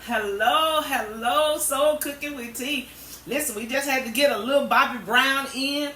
Hello, Soul Cooking with Tea. Listen, we just had to get a little Bobby Brown in.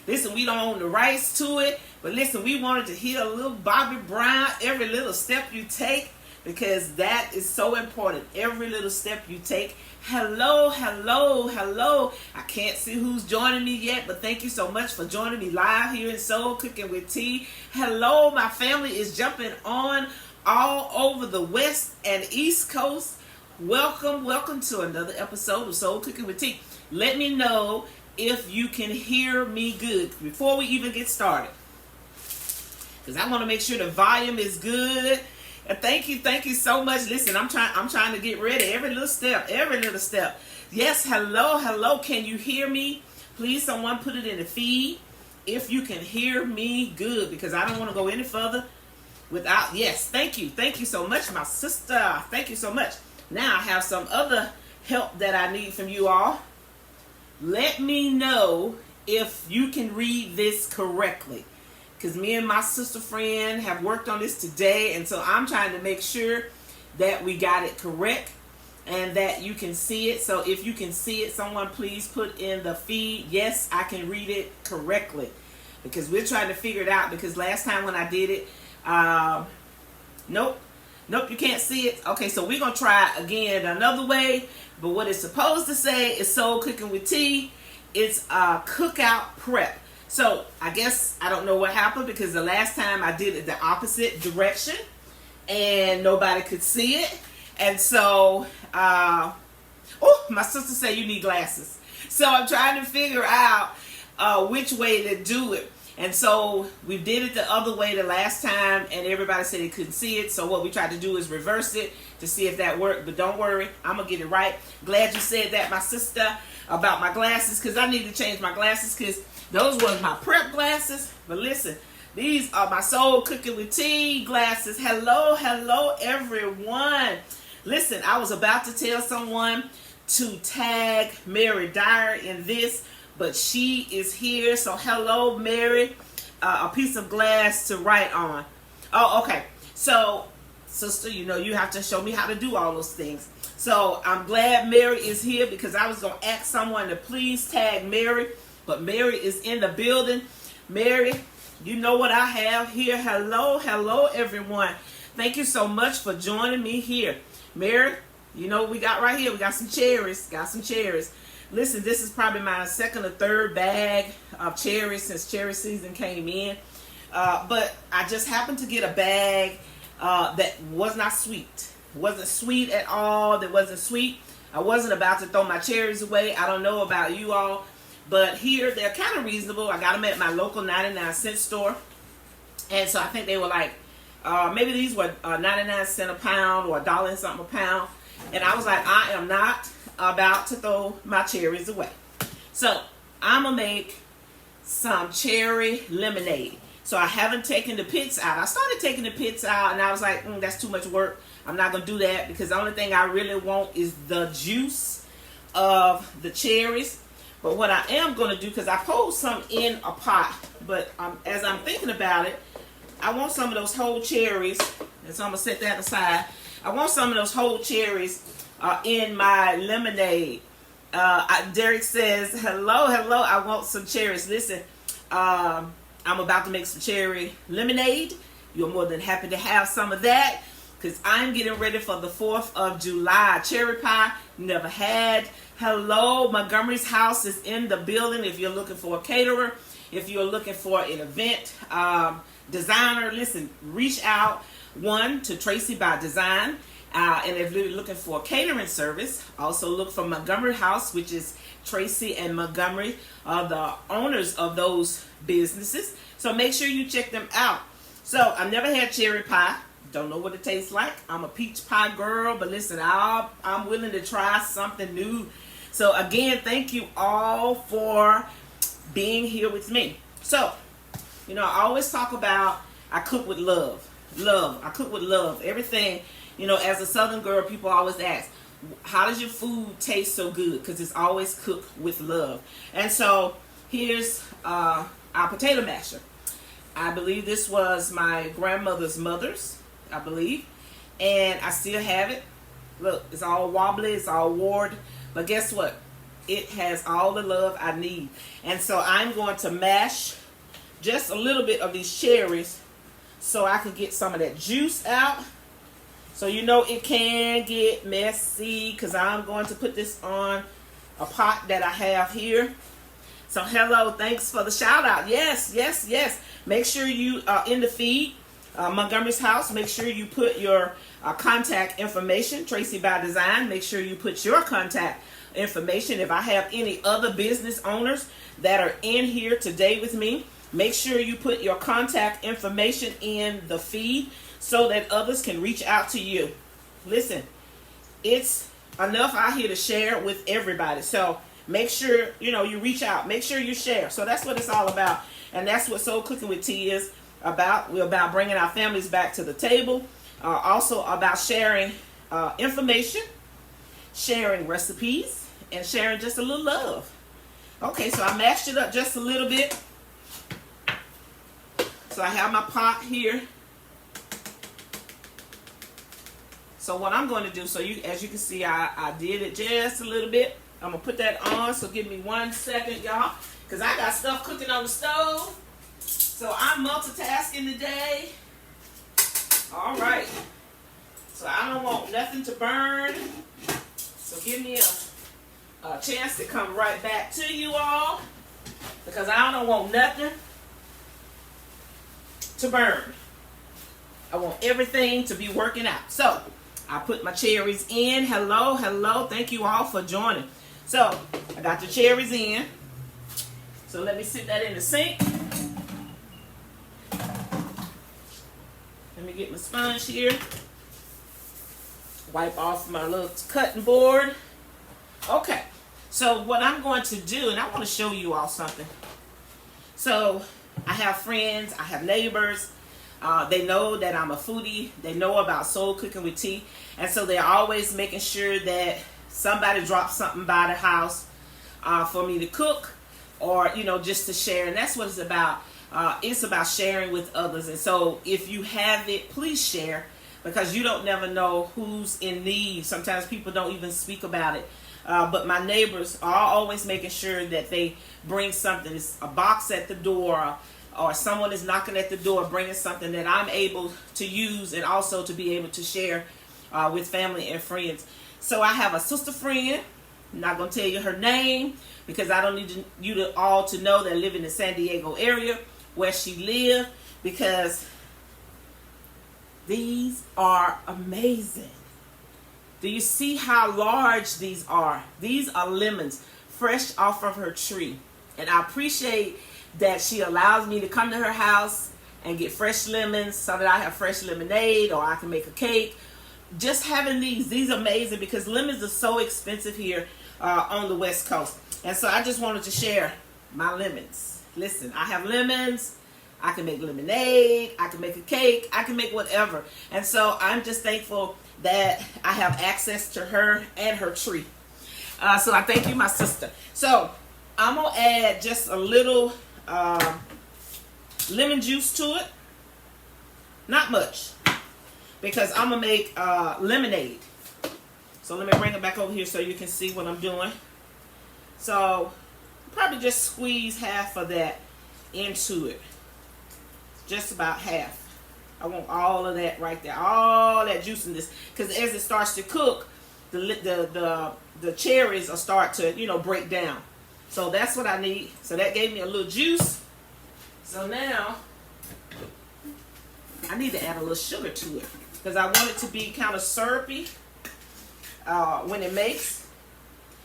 Listen, we don't own the rights to it, but listen, we wanted to hear a little Bobby Brown, every little step you take, because that is so important. Every little step you take. Hello. I can't see who's joining me yet, but thank you so much for joining me live here in Soul Cooking with Tea. Hello, my family is jumping on all over the West and East Coast. Welcome to another episode of Soul Cooking with Tea. Let me know if you can hear me good before we even get started, because I want to make sure the volume is good. And thank you so much. Listen, I'm trying to get ready. Every little step. Yes, hello. Can you hear me? Please, someone put it in the feed if you can hear me good, because I don't want to go any further without. Yes, thank you so much, my sister. Thank you so much. Now I have some other help that I need from you all. Let me know if you can read this correctly, because me and my sister friend have worked on this today, and so I'm trying to make sure that we got it correct and that you can see it. So if you can see it, someone please put in the feed, yes, I can read it correctly, because we're trying to figure it out, because last time when I did it, nope, you can't see it. Okay, so we're going to try again another way, but what it's supposed to say is Soul Cooking with Tea. It's a cookout prep. So I guess I don't know what happened, because the last time I did it the opposite direction and nobody could see it. And so, my sister said you need glasses. So I'm trying to figure out which way to do it. And so we did it the other way the last time, and everybody said they couldn't see it. So what we tried to do is reverse it to see if that worked. But don't worry, I'm going to get it right. Glad you said that, my sister, about my glasses, because I need to change my glasses, because those were my prep glasses. But listen, these are my Soul Cooking with Tea glasses. Hello, everyone. Listen, I was about to tell someone to tag Mary Dyer in this, but she is here. So hello, Mary. A piece of glass to write on. Oh, okay. So, sister, you have to show me how to do all those things. So I'm glad Mary is here, because I was going to ask someone to please tag Mary, but Mary is in the building. Mary, you know what I have here. Hello, everyone. Thank you so much for joining me here. Mary, you know what we got right here? We got some cherries. Listen, this is probably my second or third bag of cherries since cherry season came in. But I just happened to get a bag that was not sweet. Wasn't sweet at all. That wasn't sweet. I wasn't about to throw my cherries away. I don't know about you all, but here they're kind of reasonable. I got them at my local 99-cent store. And so I think they were like, maybe these were 99 cents a pound or $1 and something a pound. And I was like, I am not about to throw my cherries away. So I'm going to make some cherry lemonade. So I haven't taken the pits out. I started taking the pits out, and I was like, that's too much work. I'm not going to do that, because the only thing I really want is the juice of the cherries. But what I am going to do, because I pulled some in a pot, but as I'm thinking about it, I want some of those whole cherries, and so I'm going to set that aside. I want some of those whole cherries in my lemonade. Derek says, hello, I want some cherries. Listen, I'm about to make some cherry lemonade. You're more than happy to have some of that, because I'm getting ready for the 4th of July. Cherry pie, never had. Hello, Montgomery's House is in the building. If you're looking for a caterer, if you're looking for an event designer, listen, reach out, to Tracy by Design. And if you're looking for a catering service, also look for Montgomery House, which is Tracy and Montgomery are the owners of those businesses. So make sure you check them out. So I've never had cherry pie. Don't know what it tastes like. I'm a peach pie girl, but listen, I'm willing to try something new. So again, thank you all for being here with me. So, I always talk about I cook with love. I cook with love. Everything, as a Southern girl, people always ask, how does your food taste so good? Because it's always cooked with love. And so here's our potato masher. I believe this was my grandmother's mother's, I believe. And I still have it. Look, it's all wobbly, it's all worn. But guess what? It has all the love I need. And so I'm going to mash just a little bit of these cherries so I can get some of that juice out. So you know it can get messy because I'm going to put this on a pot that I have here. So hello, thanks for the shout out. Yes, yes, yes. Make sure you in the feed, Montgomery's house, make sure you put your contact information, Tracy by Design. Make sure you put your contact information. If I have any other business owners that are in here today with me, make sure you put your contact information in the feed so that others can reach out to you. Listen, it's enough out here to share with everybody. So make sure, you reach out. Make sure you share. So that's what it's all about. And that's what Soul Cooking with Tea is about. We're about bringing our families back to the table. Also about sharing information, sharing recipes, and sharing just a little love. Okay, so I mashed it up just a little bit. So I have my pot here. So what I'm going to do, as you can see, I did it just a little bit. I'm going to put that on, so give me 1 second, y'all, because I got stuff cooking on the stove. So I'm multitasking today. All right. So I don't want nothing to burn. So give me a chance to come right back to you all, because I don't want nothing to burn. I want everything to be working out. So I put my cherries in. Hello, hello. Thank you all for joining. So I got the cherries in. So let me sit that in the sink. Let me get my sponge here. Wipe off my little cutting board. Okay. So what I'm going to do, and I want to show you all something. So I have friends, I have neighbors. They know that I'm a foodie. They know about Soul Cooking with Tea. And so they're always making sure that somebody drops something by the house for me to cook, or, just to share. And that's what it's about. It's about sharing with others. And so if you have it, please share, because you don't never know who's in need. Sometimes people don't even speak about it. But my neighbors are always making sure that they bring something. It's a box at the door, or someone is knocking at the door bringing something that I'm able to use and also to be able to share with family and friends. So I have a sister friend. I'm not going to tell you her name because I don't need you all to know that I live in the San Diego area where she lives, because these are amazing. Do you see how large these are? These are lemons fresh off of her tree. And I appreciate that she allows me to come to her house and get fresh lemons so that I have fresh lemonade, or I can make a cake. Just having these are amazing, because lemons are so expensive here on the West Coast. And so I just wanted to share my lemons. Listen, I have lemons. I can make lemonade. I can make a cake. I can make whatever. And so I'm just thankful that I have access to her and her tree. So I thank you, my sister. So I'm going to add just a little lemon juice to it. Not much, because I'm going to make lemonade. So let me bring it back over here so you can see what I'm doing. So probably just squeeze half of that into it. Just about half. I want all of that right there. All that juice in this. Because as it starts to cook, the cherries will start to, break down. So that's what I need. So that gave me a little juice. So now I need to add a little sugar to it, because I want it to be kind of syrupy when it makes.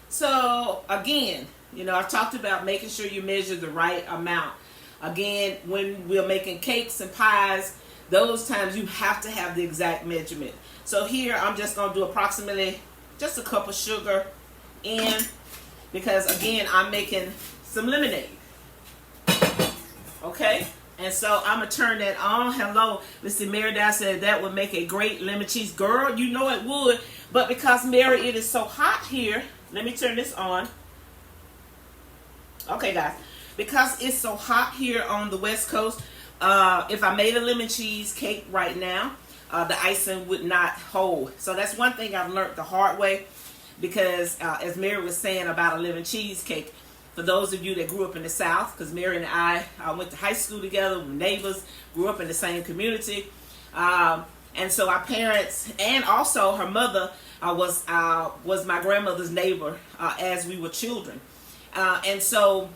So again, I've talked about making sure you measure the right amount. Again, when we're making cakes and pies, those times you have to have the exact measurement. So here I'm just going to do approximately just a cup of sugar in, because again, I'm making some lemonade. Okay? And so I'm going to turn that on. Hello. Listen, Mary Dow said that would make a great lemon cheese. Girl, you know it would. But because, Mary, it is so hot here, let me turn this on. Okay, guys. Because it's so hot here on the West Coast, if I made a lemon cheese cake right now, the icing would not hold. So that's one thing I've learned the hard way, because as Mary was saying about a lemon cheesecake, for those of you that grew up in the South, because Mary and I went to high school together, we were neighbors, grew up in the same community. And so our parents, and also her mother, was my grandmother's neighbor as we were children. And so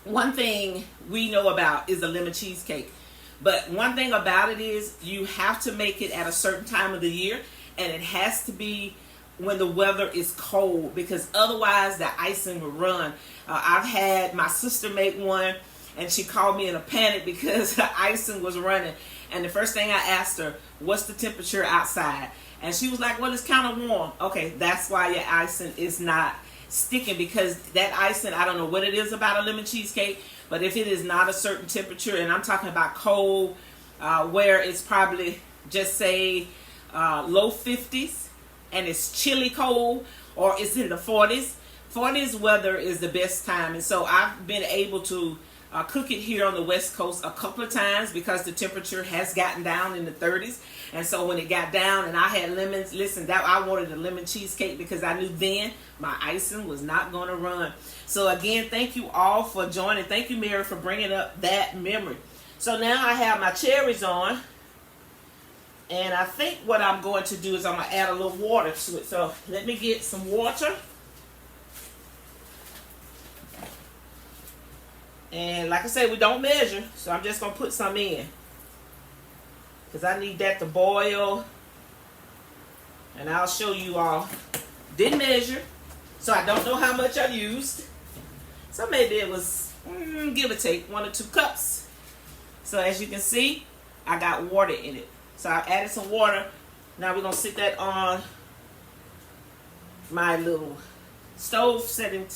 one thing we know about is a lemon cheesecake. But one thing about it is you have to make it at a certain time of the year, and it has to be when the weather is cold, because otherwise the icing will run. I've had my sister make one, and she called me in a panic because the icing was running. And the first thing I asked her, what's the temperature outside? And she was like, well, it's kind of warm. Okay, that's why your icing is not sticking, because that icing, I don't know what it is about a lemon cheesecake, but if it is not a certain temperature, and I'm talking about cold, where it's probably just say low 50s, and it's chilly cold, or it's in the 40s weather is the best time. And so I've been able to cook it here on the West Coast a couple of times, because the temperature has gotten down in the 30s. And so when it got down and I had lemons, listen, that I wanted a lemon cheesecake, because I knew then my icing was not going to run. So again, thank you all for joining. Thank you, Mary, for bringing up that memory. So now I have my cherries on, and I think what I'm going to do is I'm going to add a little water to it. So let me get some water. And like I said, we don't measure, so I'm just going to put some in, because I need that to boil. And I'll show you all. Didn't measure, so I don't know how much I used. So maybe it was, give or take, 1 or 2 cups. So as you can see, I got water in it. So I added some water. Now we're going to sit that on my little stove, sitting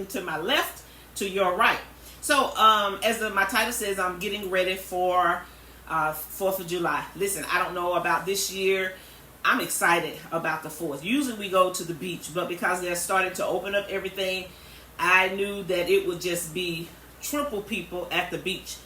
to my left, to your right. So as my title says, I'm getting ready for 4th of July. Listen, I don't know about this year. I'm excited about the 4th. Usually we go to the beach, but because they're starting to open up everything, I knew that it would just be triple people at the beach.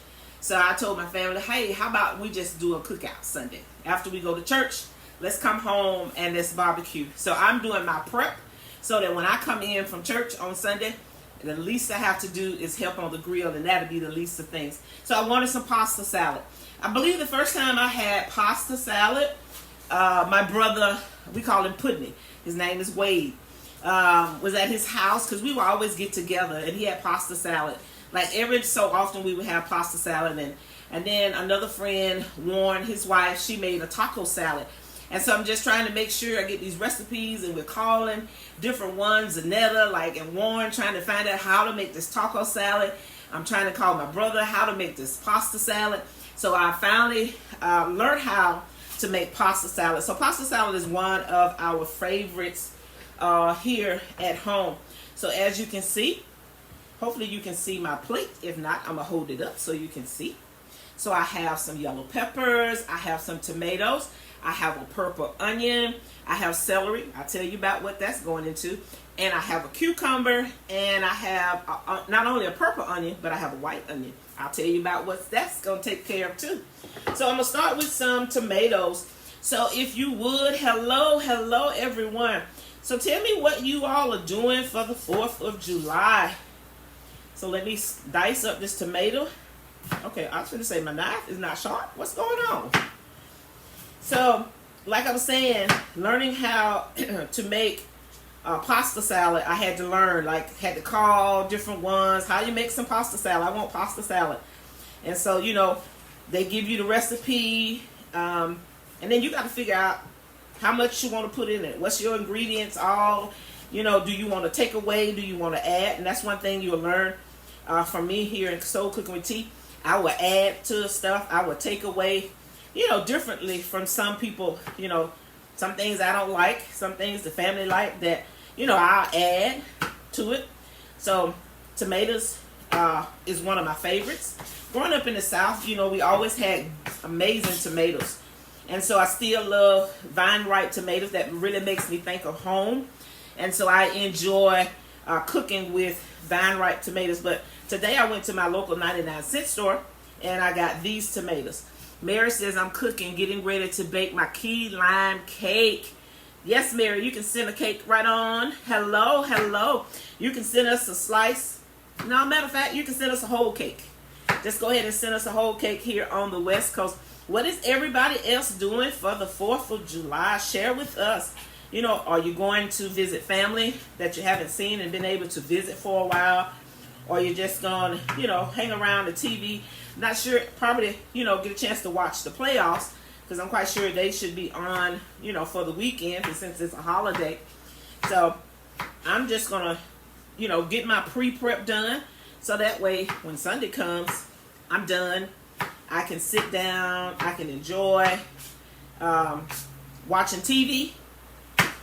So I told my family, hey, how about we just do a cookout Sunday? After we go to church, let's come home and let's barbecue. So I'm doing my prep so that when I come in from church on Sunday, the least I have to do is help on the grill, and that'll be the least of things. So I wanted some pasta salad. I believe the first time I had pasta salad, my brother, we call him Pudney, his name is Wade, was at his house, because we would always get together, and he had pasta salad. Like every so often we would have pasta salad. And then another friend, Warren, his wife, she made a taco salad. And so I'm just trying to make sure I get these recipes, and we're calling different ones, Zanetta, and Warren, trying to find out how to make this taco salad. I'm trying to call my brother how to make this pasta salad. So I finally learned how to make pasta salad. So pasta salad is one of our favorites here at home. So as you can see, hopefully you can see my plate. If not, I'm going to hold it up so you can see. So I have some yellow peppers. I have some tomatoes. I have a purple onion. I have celery. I'll tell you about what that's going into. And I have a cucumber. And I have not only a purple onion, but I have a white onion. I'll tell you about what that's going to take care of too. So I'm going to start with some tomatoes. So if you would, hello everyone. So tell me what you all are doing for the 4th of July. So let me dice up this tomato. Okay, I was going to say my knife is not sharp. What's going on? So, like I was saying, learning how to make pasta salad, I had to learn, had to call different ones. How you make some pasta salad? I want pasta salad. And so, they give you the recipe, and then you got to figure out how much you want to put in it. What's your ingredients all? Do you want to take away? Do you want to add? And that's one thing you'll learn from me here in Soul Cooking with Tea. I will add to stuff. I will take away, differently from some people. Some things I don't like. Some things the family like that, I'll add to it. So tomatoes is one of my favorites. Growing up in the South, we always had amazing tomatoes. And so I still love vine ripe tomatoes. That really makes me think of home. And so I enjoy cooking with vine ripe tomatoes. But today I went to my local 99-cent store and I got these tomatoes. Mary says, I'm cooking, getting ready to bake my key lime cake. Yes, Mary, you can send a cake right on. Hello, hello. You can send us a slice. No, matter of fact, you can send us a whole cake. Just go ahead and send us a whole cake here on the West Coast. What is everybody else doing for the 4th of July? Share with us. You know, are you going to visit family that you haven't seen and been able to visit for a while? Or you're just going to, you know, hang around the TV. Not sure, probably, you know, get a chance to watch the playoffs. Because I'm quite sure they should be on, you know, for the weekend since it's a holiday. So I'm just going to, you know, get my pre-prep done. So that way, when Sunday comes, I'm done. I can sit down. I can enjoy watching TV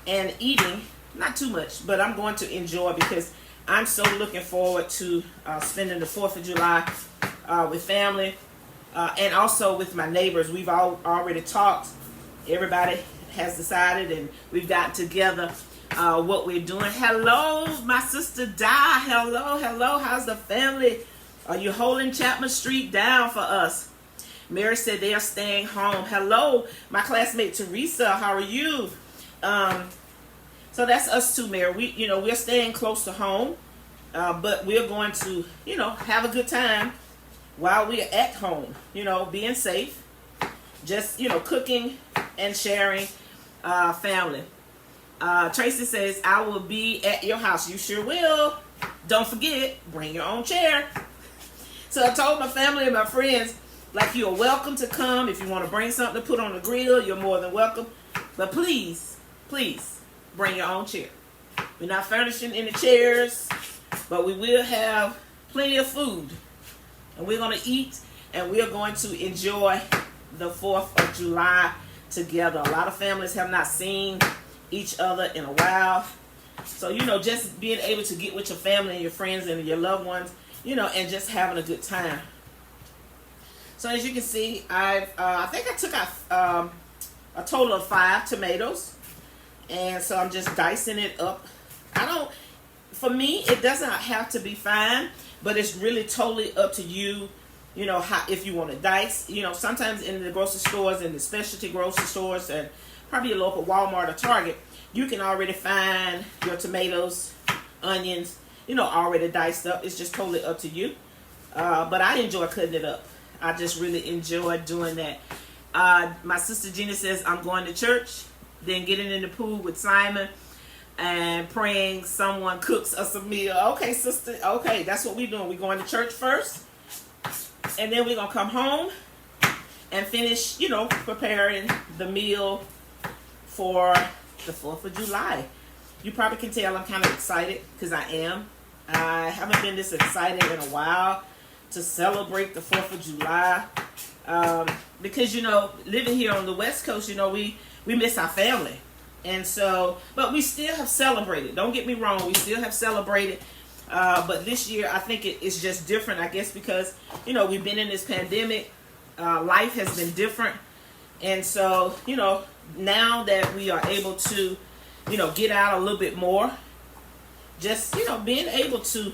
and eating. Not too much, but I'm going to enjoy because I'm so looking forward to spending the 4th of July with family. And also with my neighbors. We've already talked. Everybody has decided and we've gotten together what we're doing. Hello, my sister Di. Hello, hello. How's the family? Are you holding Chapman Street down for us? Mary said they are staying home. Hello, my classmate Teresa. How are you? So that's us too, Mary. We're staying close to home. But we're going to, you know, have a good time while we're at home, you know, being safe, just, you know, cooking and sharing family. Tracy says, I will be at your house. You sure will. Don't forget, bring your own chair. So I told my family and my friends, like, you're welcome to come. If you want to bring something to put on the grill, you're more than welcome. But please, please, bring your own chair. We're not furnishing any chairs, but we will have plenty of food. And we're going to eat and we're going to enjoy the 4th of July together. A lot of families have not seen each other in a while. So, you know, just being able to get with your family and your friends and your loved ones, you know, and just having a good time. So as you can see, I think I took out a total of 5 tomatoes. And so I'm just dicing it up. For me, it doesn't have to be fine. But it's really totally up to you, you know, if you want to dice. You know, sometimes in the grocery stores and the specialty grocery stores and probably your local Walmart or Target, you can already find your tomatoes, onions, you know, already diced up. It's just totally up to you. But I enjoy cutting it up. I just really enjoy doing that. My sister Gina says, I'm going to church, then getting in the pool with Simon and praying someone cooks us a meal. Okay, sister. Okay, that's what we're doing. We're going to church first. And then we're going to come home and finish, you know, preparing the meal for the 4th of July. You probably can tell I'm kind of excited because I am. I haven't been this excited in a while to celebrate the 4th of July. Because, you know, living here on the West Coast, you know, we miss our family. And so, but we still have celebrated. Don't get me wrong. We still have celebrated. But this year, I think it's just different, I guess, because, you know, we've been in this pandemic. Life has been different. And so, you know, now that we are able to, you know, get out a little bit more, just, you know, being able to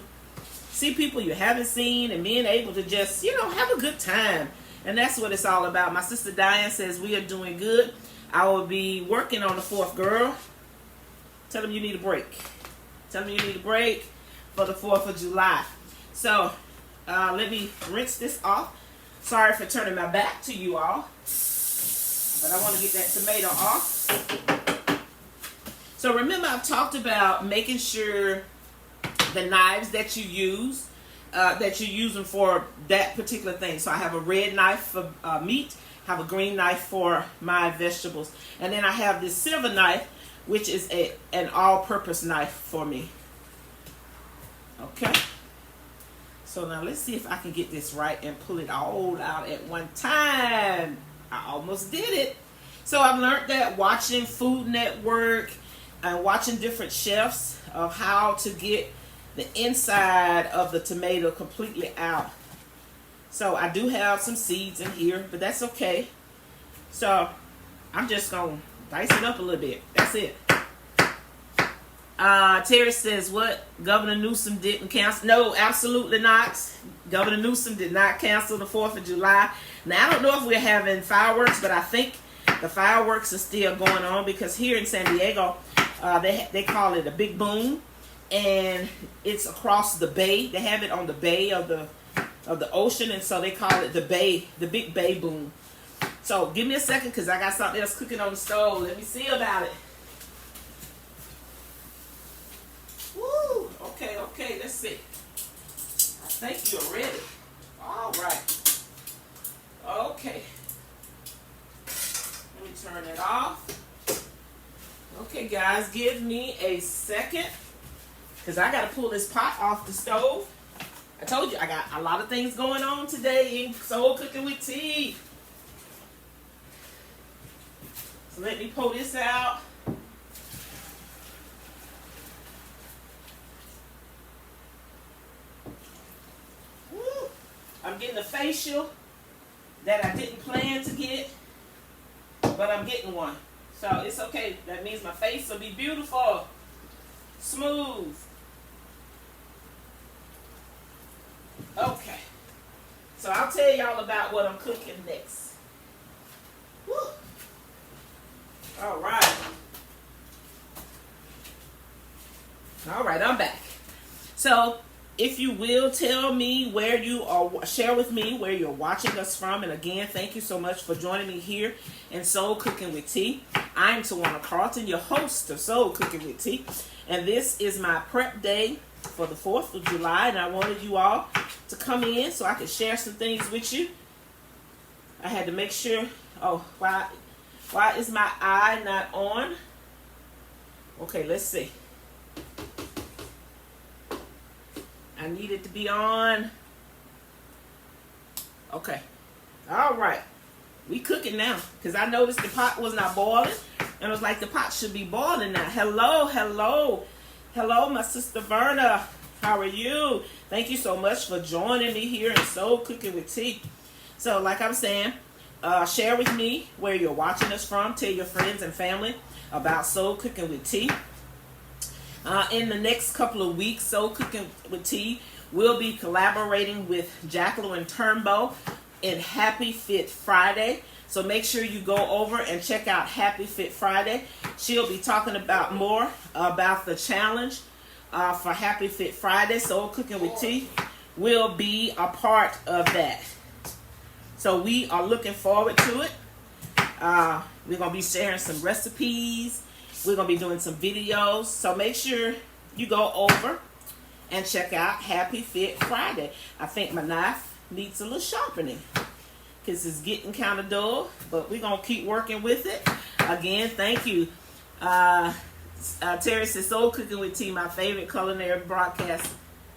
see people you haven't seen and being able to just, you know, have a good time. And that's what it's all about. My sister Diane says we are doing good. I will be working on the 4th, girl. Tell them you need a break. Tell them you need a break for the 4th of July. So, let me rinse this off. Sorry for turning my back to you all. But I want to get that tomato off. So remember, I've talked about making sure the knives that you use, that you use them for that particular thing. So I have a red knife for meat. Have a green knife for my vegetables. And then I have this silver knife, which is an all-purpose knife for me. Okay. So now let's see if I can get this right and pull it all out at one time. I almost did it. So I've learned that watching Food Network and watching different chefs of how to get the inside of the tomato completely out. So I do have some seeds in here, but that's okay. So I'm just going to dice it up a little bit. That's it. Terry says, what? Governor Newsom didn't cancel? No, absolutely not. Governor Newsom did not cancel the 4th of July. Now, I don't know if we're having fireworks, but I think the fireworks are still going on, because here in San Diego, they call it a big boom, and it's across the bay. They have it on the bay of the ocean, and so they call it the bay, the big bay boom. So give me a second, because I got something else cooking on the stove. Let me see about it. Woo! Okay, let's see. I think you're ready. All right. Okay. Let me turn it off. Okay, guys, give me a second, because I got to pull this pot off the stove. I told you I got a lot of things going on today in Soul Cooking with Tea. So let me pull this out. I'm getting a facial that I didn't plan to get, but I'm getting one. So it's okay. That means my face will be beautiful, smooth. Okay. So I'll tell y'all about what I'm cooking next. Woo. All right. All right, I'm back. So, if you will, tell me where you are, share with me where you're watching us from. And again, thank you so much for joining me here in Soul Cooking with Tea. I'm Tawana Carlton, your host of Soul Cooking with Tea. And this is my prep day for the 4th of July. And I wanted you all to come in so I could share some things with you. I had to make sure, why is my eye not on? Okay, let's see. I need it to be on. Okay. All right. We cooking now, because I noticed the pot was not boiling. And I was like, the pot should be boiling now. Hello, my sister Verna. How are you? Thank you so much for joining me here in Soul Cooking with Tea. So, like I'm saying, share with me where you're watching us from. Tell your friends and family about Soul Cooking with Tea. In the next couple of weeks, Soul Cooking with Tea will be collaborating with Jacqueline Turnbow in Happy Fit Friday. So make sure you go over and check out Happy Fit Friday. She'll be talking about more about the challenge for Happy Fit Friday. Soul Cooking with Tea will be a part of that. So we are looking forward to it. We're going to be sharing some recipes. We're going to be doing some videos. So make sure you go over and check out Happy Fit Friday. I think my knife needs a little sharpening, because it's getting kind of dull. But we're going to keep working with it. Again, thank you. Terry says, Soul Cooking with Tea, my favorite culinary broadcast.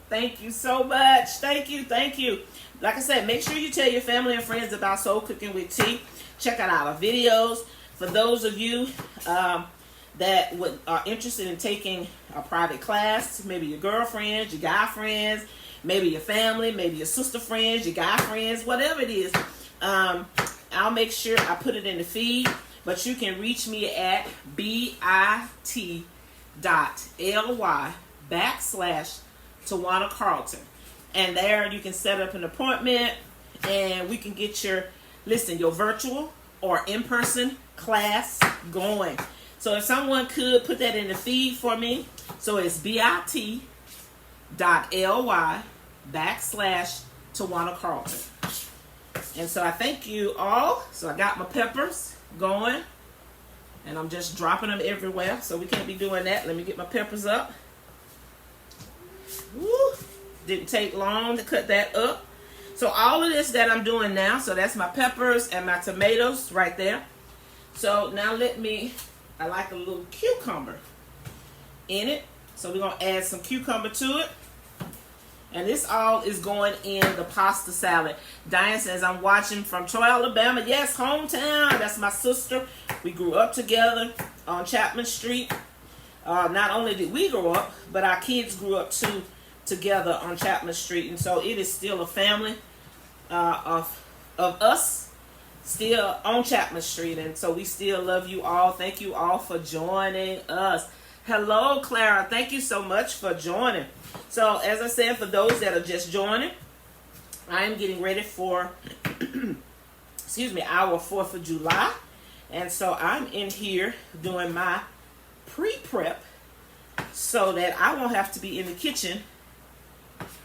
Thank you so much. Thank you. Like I said, make sure you tell your family and friends about Soul Cooking with Tea. Check out our videos. For those of you that are interested in taking a private class, maybe your girlfriends, your guy friends, maybe your family, maybe your sister friends, your guy friends, whatever it is, I'll make sure I put it in the feed. But you can reach me at bit.ly/Tawana Carlton. And there you can set up an appointment, and we can get your virtual or in-person class going. So if someone could put that in the feed for me. So it's bit.ly/Tawana Carlton. And so I thank you all. So I got my peppers going, and I'm just dropping them everywhere. So we can't be doing that. Let me get my peppers up. Woo. Didn't take long to cut that up. So all of this that I'm doing now, so that's my peppers and my tomatoes right there. So now I like a little cucumber in it. So we're going to add some cucumber to it. And this all is going in the pasta salad. Diane says, I'm watching from Troy, Alabama. Yes, hometown. That's my sister. We grew up together on Chapman Street. Not only did we grow up, but our kids grew up too together on Chapman Street. And so it is still a family of us still on Chapman Street. And so we still love you all. Thank you all for joining us. Hello, Clara. Thank you so much for joining. So, as I said, for those that are just joining, I am getting ready for, excuse me, our 4th of July. And so I'm in here doing my pre-prep so that I won't have to be in the kitchen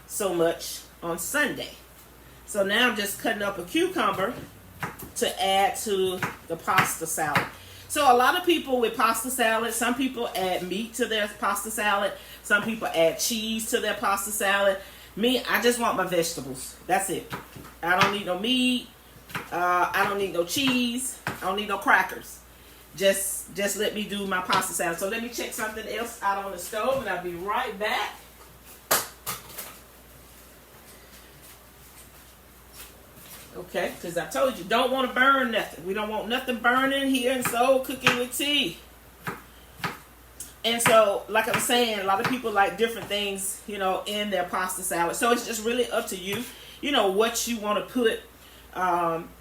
so much on Sunday. So now I'm just cutting up a cucumber to add to the pasta salad. So a lot of people with pasta salad, some people add meat to their pasta salad. Some people add cheese to their pasta salad. Me, I just want my vegetables. That's it. I don't need no meat. I don't need no cheese. I don't need no crackers. Just let me do my pasta salad. So let me check something else out on the stove and I'll be right back. Okay, because I told you, don't want to burn nothing. We don't want nothing burning here in Soul Cooking with Tea. And so, like I was saying, a lot of people like different things, in their pasta salad. So it's just really up to you, what you want to put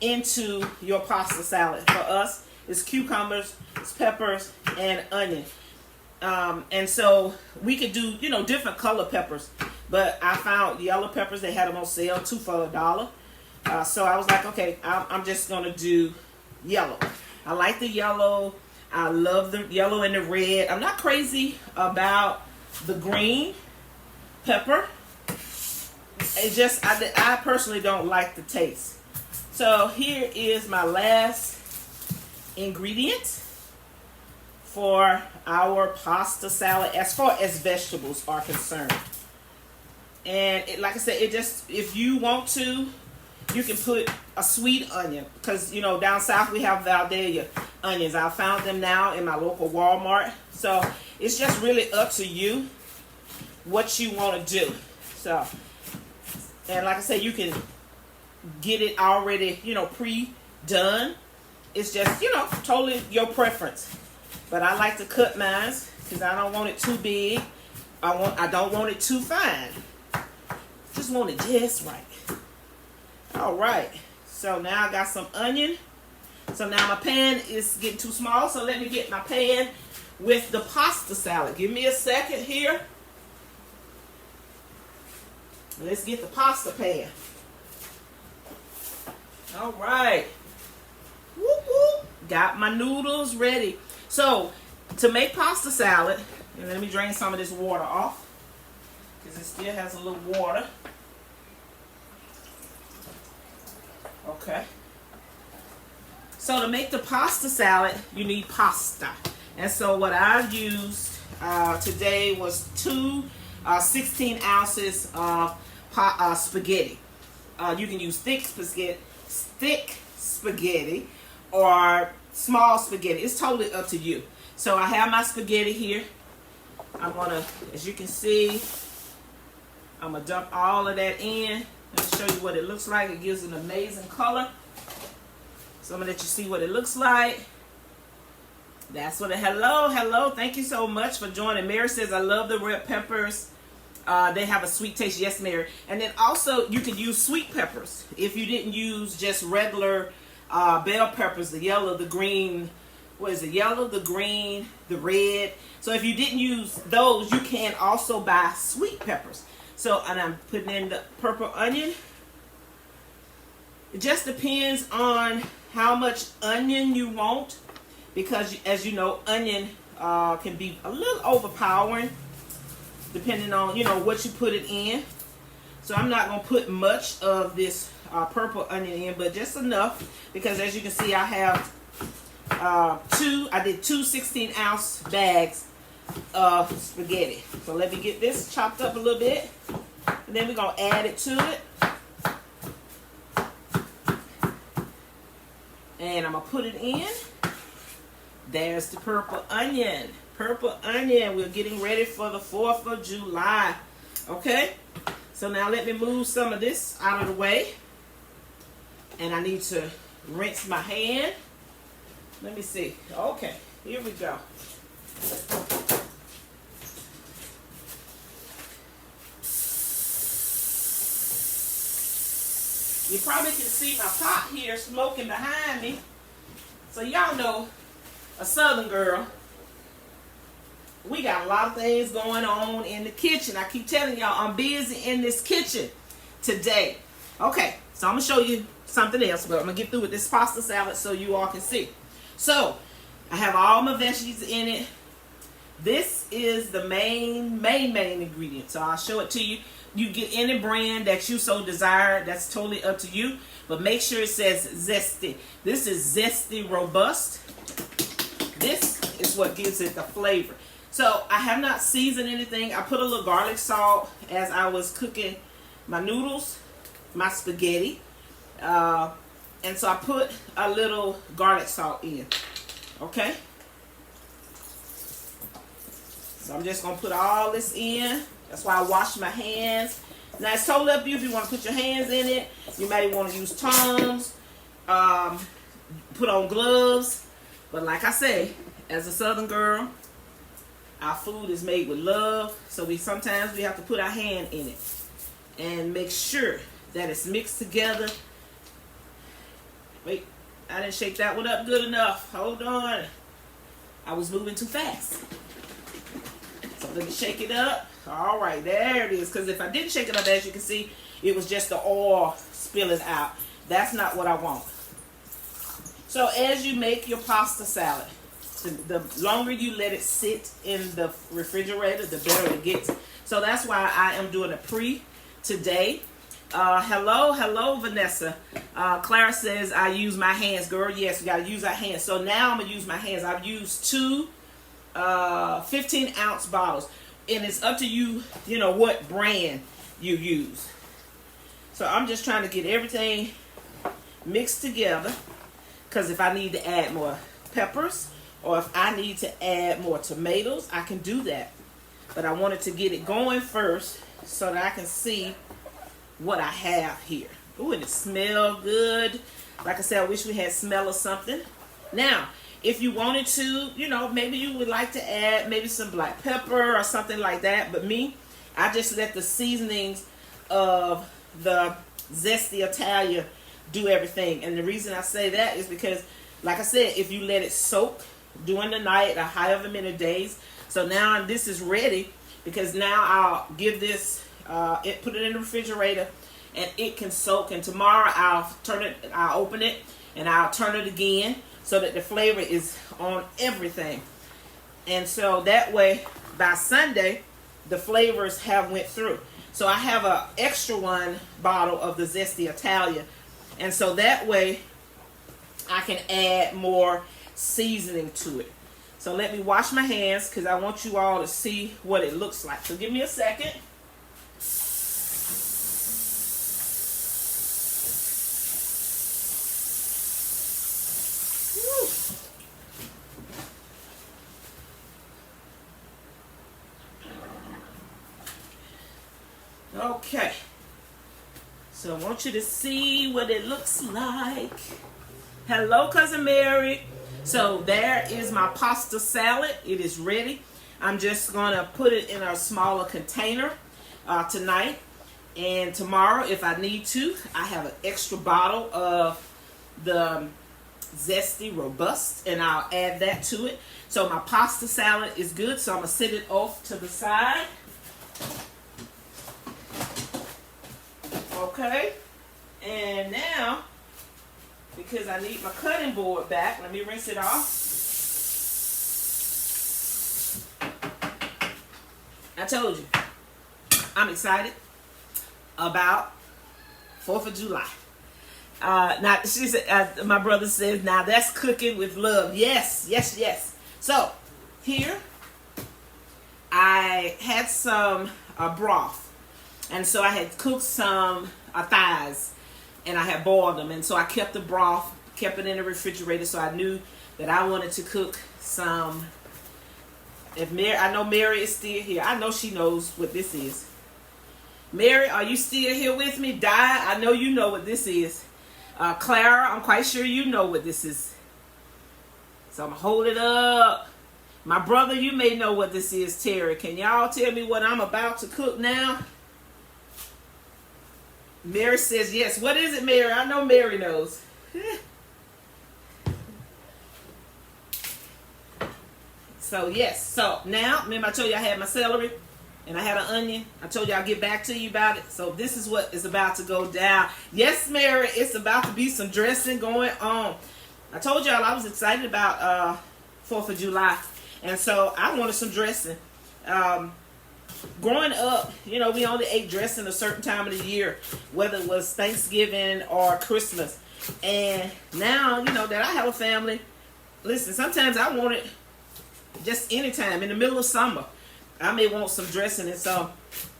into your pasta salad. For us, it's cucumbers, it's peppers, and onion. And so we could do, different color peppers. But I found yellow peppers, they had them on sale, 2 for $1. So I was like, okay, I'm just going to do yellow. I like the yellow. I love the yellow and the red. I'm not crazy about the green pepper. It just, I personally don't like the taste. So here is my last ingredient for our pasta salad as far as vegetables are concerned. And like I said, if you want to, you can put a sweet onion because, down south we have Valdelia onions. I found them now in my local Walmart. So it's just really up to you what you want to do. So, and like I said, you can get it already, pre-done. It's just, totally your preference. But I like to cut mine because I don't want it too big. I don't want it too fine. Just want it just right. All right, so now I got some onion. So now my pan is getting too small, so let me get my pan with the pasta salad. Give me a second here. Let's get the pasta pan. All right. Whoop, whoop. Got my noodles ready. So to make pasta salad, and let me drain some of this water off because it still has a little water. Okay. So to make the pasta salad, you need pasta. And so what I used today was 2 16 ounces of spaghetti. You can use thick spaghetti or small spaghetti. It's totally up to you. So I have my spaghetti here. I'm going to, as you can see, I'm going to dump all of that in. Let me show you what it looks like. It gives an amazing color. So I'm going to let you see what it looks like. That's what it, hello. Thank you so much for joining. Mary says, I love the red peppers. They have a sweet taste. Yes, Mary. And then also you could use sweet peppers. If you didn't use just regular bell peppers, the yellow, the green, what is it? Yellow, the green, the red. So if you didn't use those, you can also buy sweet peppers. So, and I'm putting in the purple onion. It just depends on how much onion you want, because as you know, onion can be a little overpowering depending on, what you put it in. So I'm not going to put much of this purple onion in, but just enough, because as you can see, I have I did 2 16-ounce bags of spaghetti. So let me get this chopped up a little bit, and then we're going to add it to it. And I'm going to put it in. There's the purple onion. Purple onion. We're getting ready for the 4th of July. Okay? So now let me move some of this out of the way. And I need to rinse my hand. Let me see. Okay. Here we go. You probably can see my pot here smoking behind me. So y'all know a Southern girl we got a lot of things going on in the kitchen. I keep telling y'all I'm busy in this kitchen today. Okay, so I'm gonna show you something else, but I'm gonna get through with this pasta salad so you all can see. So I have all my veggies in it. This is the main ingredient. So I'll show it to you. You get any brand that you so desire. That's totally up to you. But make sure it says Zesty. This is Zesty Robust. This is what gives it the flavor. So I have not seasoned anything. I put a little garlic salt as I was cooking my noodles, my spaghetti. And so I put a little garlic salt in. Okay? So I'm just going to put all this in. That's why I wash my hands. Now it's totally up to you if you want to put your hands in it. You may want to use tongs. Put on gloves. But like I say, as a Southern girl, our food is made with love. So sometimes we have to put our hand in it. And make sure that it's mixed together. Wait, I didn't shake that one up good enough. Hold on. I was moving too fast. So let me shake it up. All right, there it is. Because if I didn't shake it up, as you can see, it was just the oil spilling out. That's not what I want. So as you make your pasta salad, the longer you let it sit in the refrigerator, the better it gets. So that's why I am doing a pre today. Hello, Vanessa. Clara says I use my hands. Girl, yes, we got to use our hands. So now I'm going to use my hands. I've used two 15-ounce bottles. And it's up to you, what brand you use. So I'm just trying to get everything mixed together. Because if I need to add more peppers or if I need to add more tomatoes, I can do that. But I wanted to get it going first so that I can see what I have here. Ooh, and it smells good. Like I said, I wish we had smell of something. Now, if you wanted to, maybe you would like to add maybe some black pepper or something like that. But me, I just let the seasonings of the Zesty Italia do everything. And the reason I say that is because, like I said, if you let it soak during the night, a however many days. So now this is ready because now I'll give this, put it in the refrigerator and it can soak. And tomorrow I'll open it and I'll turn it again so that the flavor is on everything. And so that way by Sunday, the flavors have went through. So I have an extra one bottle of the Zesty Italia. And so that way I can add more seasoning to it. So let me wash my hands because I want you all to see what it looks like. So give me a second. Okay. So I want you to see what it looks like. Hello, Cousin Mary. So there is my pasta salad. It is ready. I'm just going to put it in a smaller container tonight. And tomorrow, if I need to, I have an extra bottle of the Zesty Robust. And I'll add that to it. So my pasta salad is good. So I'm going to set it off to the side. Okay. And now, because I need my cutting board back, let me rinse it off. I told you, I'm excited about 4th of July. Now, she said, my brother says, now that's cooking with love. Yes, yes, yes. So, here, I had some broth. And so I had cooked some thighs. And I had boiled them. And so I kept the broth, kept it in the refrigerator. So I knew that I wanted to cook some. I know Mary is still here. I know she knows what this is. Mary, are you still here with me? Di, I know you know what this is. Clara, I'm quite sure you know what this is. So I'm going to hold it up. My brother, you may know what this is, Terry. Can y'all tell me what I'm about to cook now? Mary says yes. What is it, Mary? I know Mary knows. So yes. So now, remember I told you I had my celery and I had an onion. I told you I'll get back to you about it. So this is what is about to go down. Yes, Mary, it's about to be some dressing going on. I told y'all I was excited about 4th of July. And so I wanted some dressing. Growing up, you know, we only ate dressing a certain time of the year, whether it was Thanksgiving or Christmas. And now, you know, that I have a family, listen, sometimes I want it just anytime. In the middle of summer, I may want some dressing. And so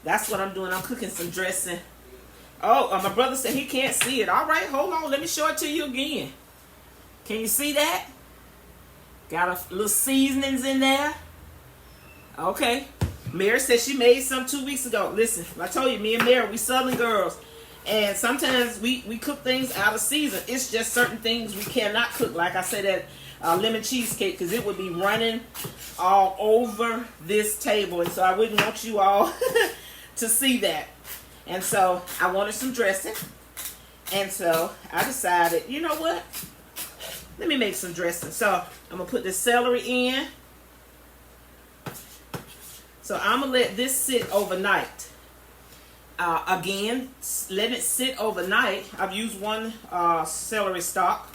that's what I'm doing. I'm cooking some dressing. Oh, my brother said he can't see it. All right, hold on. Let me show it to you again. Can you see that? Got a little seasonings in there. Okay. Mary said she made some 2 weeks ago. Listen, I told you, me and Mary, we Southern girls. And sometimes we cook things out of season. It's just certain things we cannot cook. Like I said, that lemon cheesecake, because it would be running all over this table. And so I wouldn't want you all to see that. And so I wanted some dressing. And so I decided, you know what? Let me make some dressing. So I'm going to put the celery in. So I'm going to let this sit overnight. Again, let it sit overnight. I've used one celery stalk.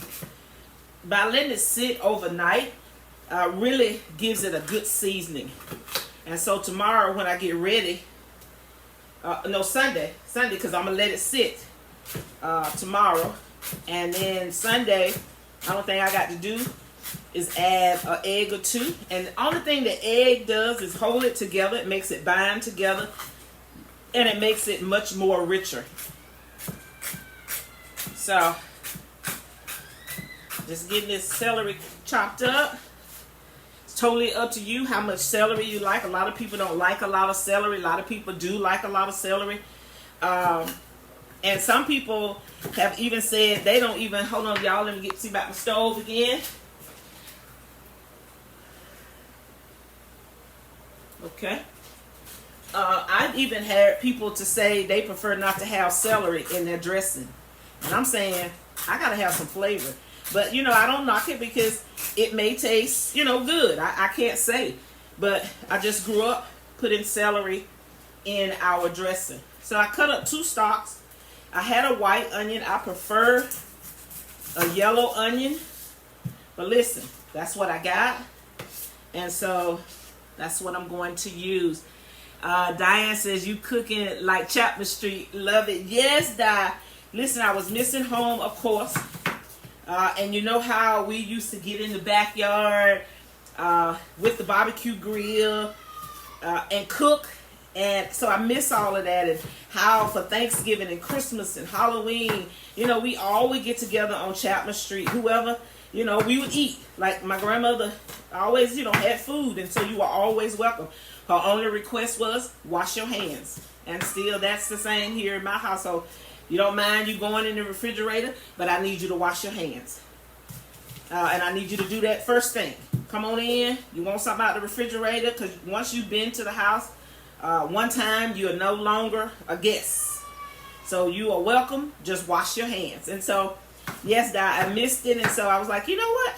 By letting it sit overnight, really gives it a good seasoning. And so tomorrow when I get ready, Sunday, because I'm going to let it sit tomorrow. And then Sunday, the only thing I got to do is add an egg or two. And the only thing the egg does is hold it together. It makes it bind together. And it makes it much more richer. So, just getting this celery chopped up. It's totally up to you how much celery you like. A lot of people don't like a lot of celery. A lot of people do like a lot of celery. And some people have even said they don't even, hold on y'all, let me see about the stove again. Okay. I've even had people to say they prefer not to have celery in their dressing. And I'm saying, I gotta have some flavor. But, you know, I don't knock it because it may taste, you know, good. I can't say. But I just grew up putting celery in our dressing. So I cut up 2 stalks. I had a white onion. I prefer a yellow onion. But listen, that's what I got. And so that's what I'm going to use. Diane says, you cooking like Chapman Street. Love it. Yes, Di. Listen, I was missing home, of course. And you know how we used to get in the backyard with the barbecue grill and cook. And so I miss all of that. And how for Thanksgiving and Christmas and Halloween, you know, we always get together on Chapman Street. Whoever, you know, we would eat. Like my grandmother always, you know, had food. And so you were always welcome. Her only request was wash your hands. And still that's the same here in my household. You don't mind you going in the refrigerator, but I need you to wash your hands. And I need you to do that first thing. Come on in. You want something out of the refrigerator? Because once you've been to the house one time, you are no longer a guest. So you are welcome. Just wash your hands. And so, yes, Di, I missed it. And so I was like, you know what?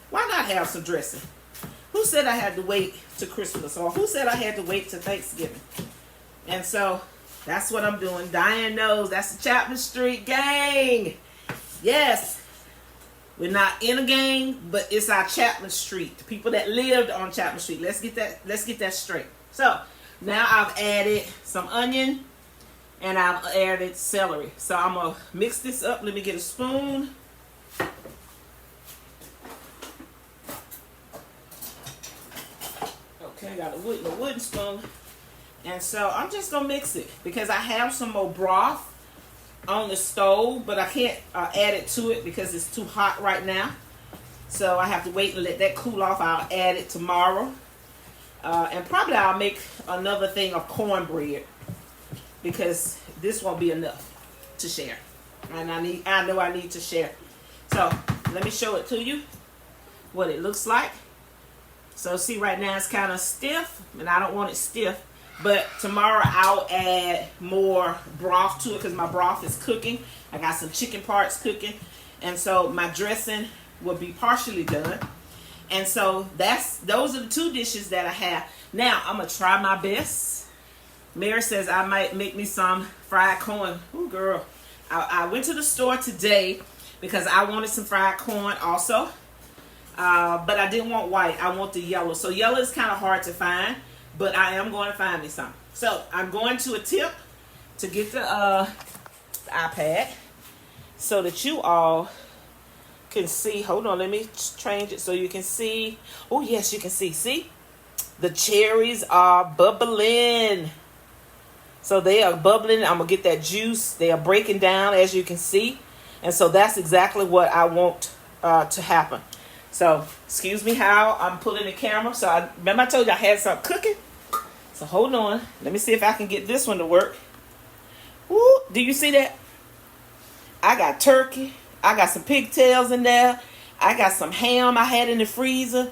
Why not have some dressing? Who said I had to wait to Christmas? Or who said I had to wait to Thanksgiving? And so that's what I'm doing. Diane knows that's the Chapman Street gang. Yes. We're not in a gang, but it's our Chapman Street. The people that lived on Chapman Street. Let's get that straight. So now I've added some onion and I've added celery. So I'm gonna mix this up. Let me get a spoon. Okay, I got a wooden spoon. And so I'm just going to mix it because I have some more broth on the stove, but I can't add it to it because it's too hot right now. So I have to wait and let that cool off. I'll add it tomorrow. And probably I'll make another thing of cornbread because this won't be enough to share. And I know I need to share. So let me show it to you what it looks like. So see, right now it's kind of stiff, and I don't want it stiff. But tomorrow I'll add more broth to it because my broth is cooking. I got some chicken parts cooking. And so my dressing will be partially done. And so those are the two dishes that I have. Now I'm gonna try my best. Mary says I might make me some fried corn. Ooh, girl. I went to the store today because I wanted some fried corn also. But I didn't want white. I want the yellow. So yellow is kind of hard to find, but I am going to find me some. So I'm going to a tip to get the iPad so that you all can see. Hold on, let me change it so you can see. Oh, yes, you can see. See? The cherries are bubbling. So they are bubbling. I'm going to get that juice. They are breaking down, as you can see. And so that's exactly what I want to happen. So, excuse me how I'm pulling the camera. So, remember I told you I had something cooking? So, hold on. Let me see if I can get this one to work. Woo, do you see that? I got turkey. I got some pigtails in there. I got some ham I had in the freezer.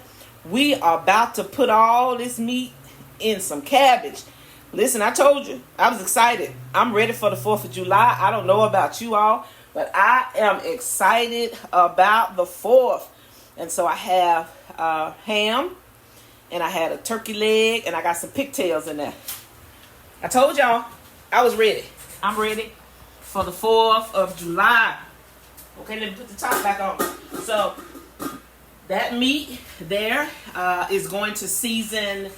We are about to put all this meat in some cabbage. Listen, I told you, I was excited. I'm ready for the 4th of July. I don't know about you all, but I am excited about the 4th. And so I have ham, and I had a turkey leg, and I got some pigtails in there. I told y'all I was ready. I'm ready for the 4th of July. Okay, let me put the top back on. So that meat there is going to season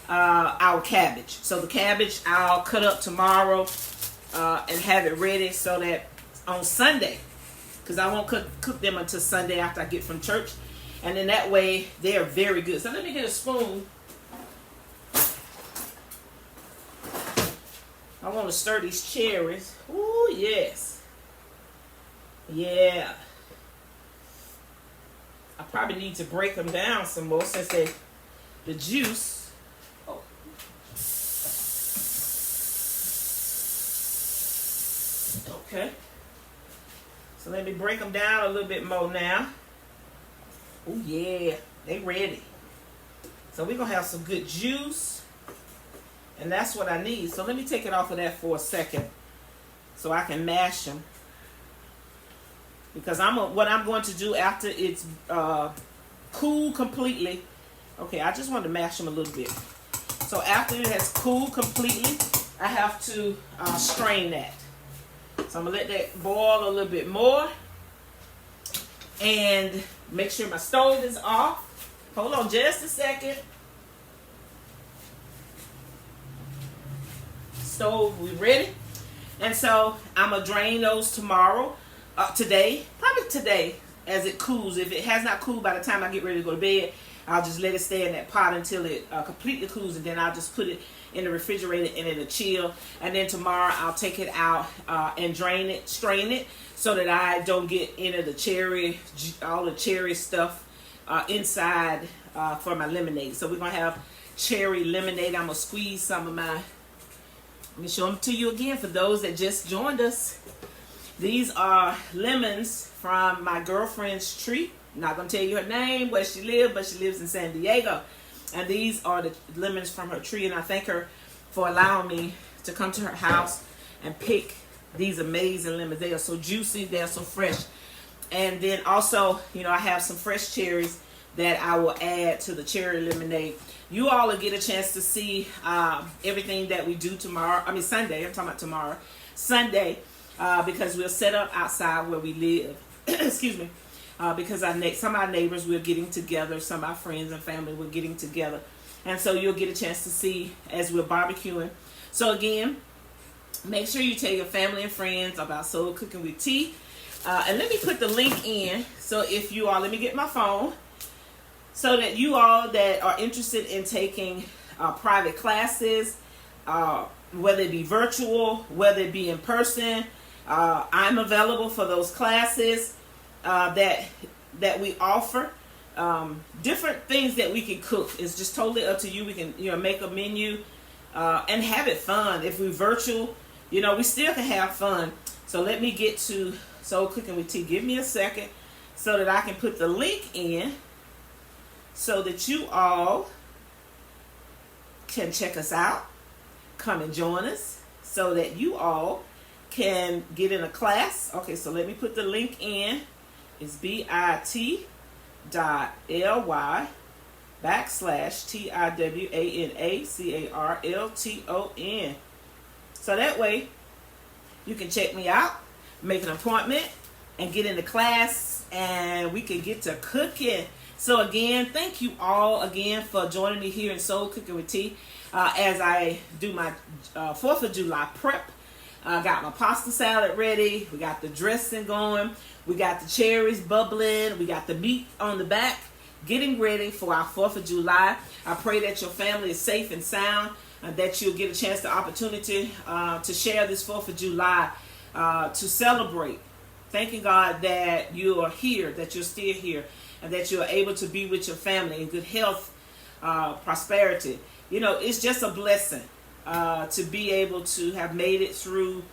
our cabbage. So the cabbage I'll cut up tomorrow and have it ready so that on Sunday, because I won't cook them until Sunday after I get from church. And then that way, they're very good. So let me get a spoon. I want to stir these cherries. Ooh, yes. Yeah. I probably need to break them down some more since the juice. Oh. Okay. So let me break them down a little bit more now. Oh yeah, they ready. So we're going to have some good juice. And that's what I need. So let me take it off of that for a second so I can mash them. Because what I'm going to do after it's cooled completely. Okay, I just want to mash them a little bit. So after it has cooled completely, I have to strain that. So I'm going to let that boil a little bit more. And make sure my stove is off. Hold on just a second. Stove, we ready? And so I'm going to drain those today, probably today as it cools. If it has not cooled by the time I get ready to go to bed, I'll just let it stay in that pot until it completely cools, and then I'll just put it in the refrigerator and it'll chill. And then tomorrow I'll take it out and strain it, so that I don't get any of the all the cherry stuff inside for my lemonade. So we're going to have cherry lemonade. I'm going to squeeze some of my, let me show them to you again for those that just joined us. These are lemons from my girlfriend's tree. I'm not going to tell you her name, where she lives, but she lives in San Diego. And these are the lemons from her tree, and I thank her for allowing me to come to her house and pick these amazing lemons. They are so juicy, they are so fresh. And then also, I have some fresh cherries that I will add to the cherry lemonade. You all will get a chance to see everything that we do Sunday. I'm talking about tomorrow. Sunday, because we'll set up outside where we live. Excuse me. Because some of our neighbors, we're getting together. Some of our friends and family, we're getting together. And so you'll get a chance to see as we're barbecuing. So again, make sure you tell your family and friends about Soul Cooking with Tea. And let me put the link in. So if you all, let me get my phone. So that you all that are interested in taking private classes, whether it be virtual, whether it be in person, I'm available for those classes that we offer. Different things that we can cook. It's just totally up to you. We can make a menu and have it fun. If we're virtual, we still can have fun. So let me get to Soul Cooking with Tea. Give me a second so that I can put the link in so that you all can check us out. Come and join us so that you all can get in a class. Okay, so let me put the link in. It's bit.ly/. bit.ly/TIWANACARLTON. So that way you can check me out, make an appointment, and get into class, and we can get to cooking. So again, thank you all again for joining me here in Soul Cooking with T as I do my 4th of July prep. I got my pasta salad ready. We got the dressing going. We got the cherries bubbling. We got the meat on the back, getting ready for our 4th of July. I pray that your family is safe and sound, and that you'll get a chance, the opportunity to share this 4th of July, to celebrate. Thanking God that you are here, that you're still here, and that you're able to be with your family in good health, prosperity. You know, it's just a blessing to be able to have made it through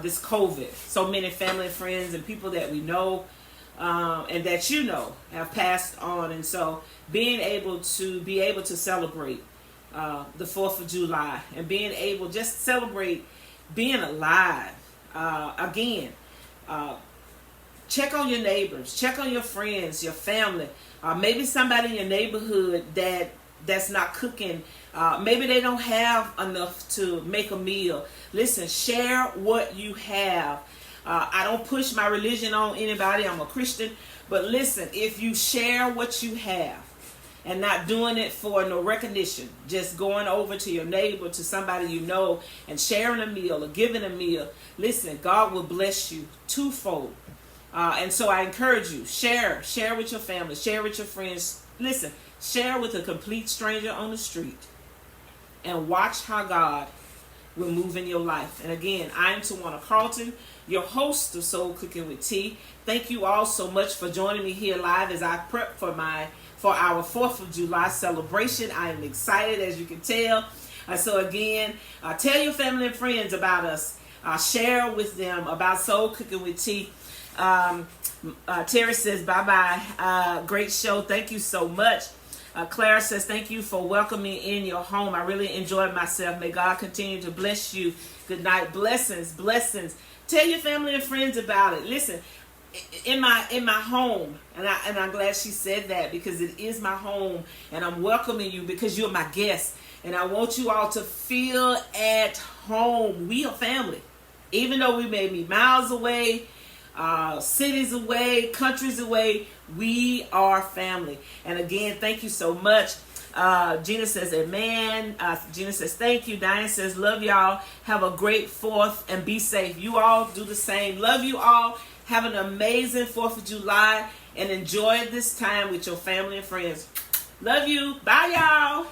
this COVID. So many family and friends and people that we know and that you know have passed on. And so being able to celebrate the 4th of July and being able just celebrate being alive. Again, check on your neighbors, check on your friends, your family, maybe somebody in your neighborhood that's not cooking. Maybe they don't have enough to make a meal. Listen, share what you have. I don't push my religion on anybody. I'm a Christian. But listen, if you share what you have and not doing it for no recognition, just going over to your neighbor, to somebody you know, and sharing a meal or giving a meal, listen, God will bless you twofold. And so I encourage you, share with your family, share with your friends. Listen, share with a complete stranger on the street and watch how God will move in your life. And again, I am Tawana Carlton, your host of Soul Cooking with T. Thank you all so much for joining me here live as I prep for our 4th of July celebration. I am excited, as you can tell. So again, tell your family and friends about us. Share with them about Soul Cooking with T. Terry says, bye-bye. Great show. Thank you so much. Clara says, thank you for welcoming me in your home. I really enjoyed myself. May God continue to bless you. Good night. Blessings, blessings. Tell your family and friends about it. Listen, in my home, and I'm glad she said that, because it is my home, and I'm welcoming you because you're my guest, and I want you all to feel at home. We are family, even though we may be miles away, cities away, countries away. We are family. And again, thank you so much. Gina says amen. Gina says thank you. Diane says love y'all. Have a great 4th and be safe. You all do the same. Love you all. Have an amazing 4th of July and enjoy this time with your family and friends. Love you. Bye y'all.